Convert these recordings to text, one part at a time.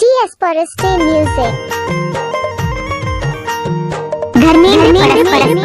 DS Foreste Music। घर में परस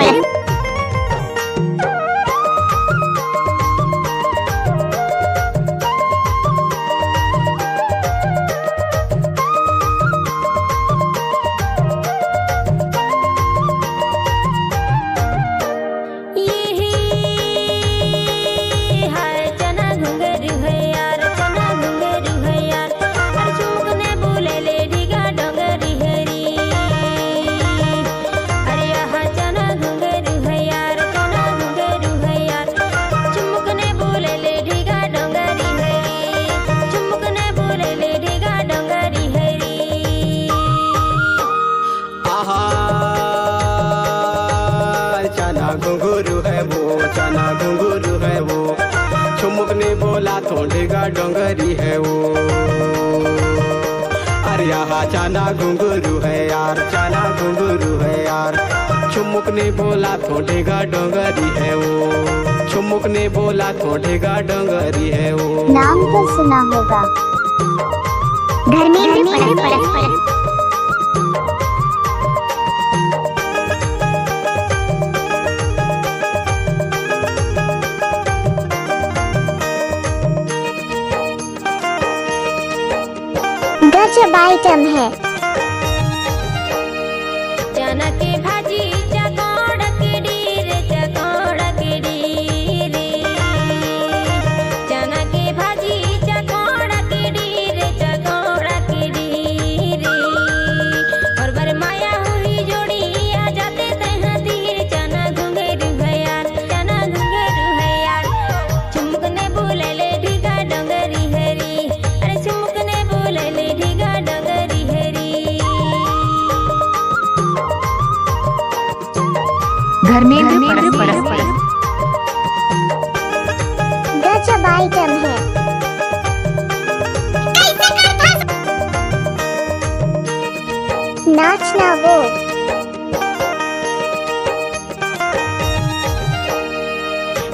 घुंघरू है वो, चना घुंघरू है वो, ठुमुक ने बोला थोड़ेगा डोंगरी है वो। अरे यहाँ चना घुंघरू है यार, चना घुंघरू है यार, ठुमुक ने बोला थोड़ेगा डोंगरी है वो, ठुमुक ने बोला थोड़ेगा डोंगरी है वो। नाम तो सुना होगा। घर में परस गजब आइटम है। चना के भाजी चकोड़ा के डीरे, चकोड़ा के डीरे, चना के भाजी चकोड़ा के डीरे, चकोड़ा के डीरे। और बरमाया हुई जोड़ी आ जाते तहाँ तीर। चना घुंघरू है यार, चना घुंघरू है यार, चुमुक ने बोले ले ढीगा डोंगरी हरी। अरे चुमुक ने बोले ले ढीगा डोंगरी हरी। घर में परस गजब आइटम है। नाचना वो।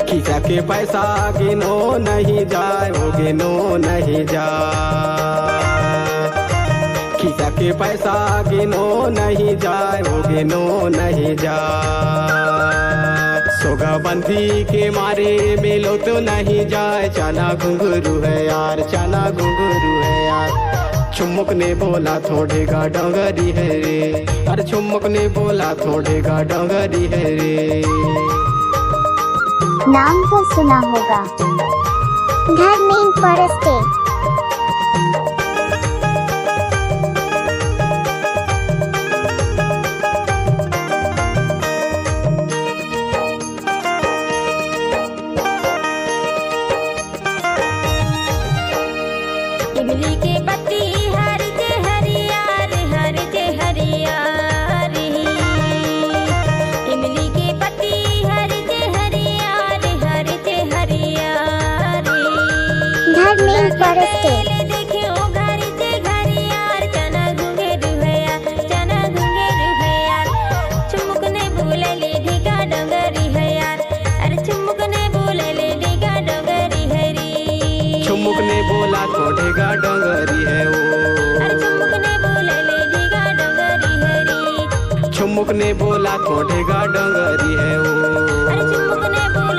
खिसा के पैसा गिनो नहीं जाए, वो गिनो नहीं जाए। खिसा के पैसा गिनो नहीं जाए, वो गिनो नहीं जाए। सोगा बंधी के मारे मिलो तो नहीं जाए। चना घुंघरू है यार, चना घुंघरू है यार, चुमुक ने बोला थोड़ेगा डोंगरी है रे। अरे चुमुक ने बोला थोड़ेगा डोंगरी है रे। नाम तो सुना होगा। घर में परस्ते। इमली के पत्ती हर जे हरियार, हर जे हरियार। इमली के पत्ती हर जे हरियार, हर जे हरियार। घर में परस्ते। देखियो घर जे घरियार। चना घुंघरू है यार, चना घुंघरू है यार, चुमुक ने बोले ले ढीगा डोंगरी है यार। अरे चुमुक ने बोले ले ढीगा डोंगरी हरी। चुमुक ने बोला थोड़ेगा डोंगरी है वो। अरे चुमुक ने बोले ले ढीगा डोंगरी हरी। चुमुक ने बोला थोड़ेगा डोंगरी है वो। अरे चुमुक ने बोले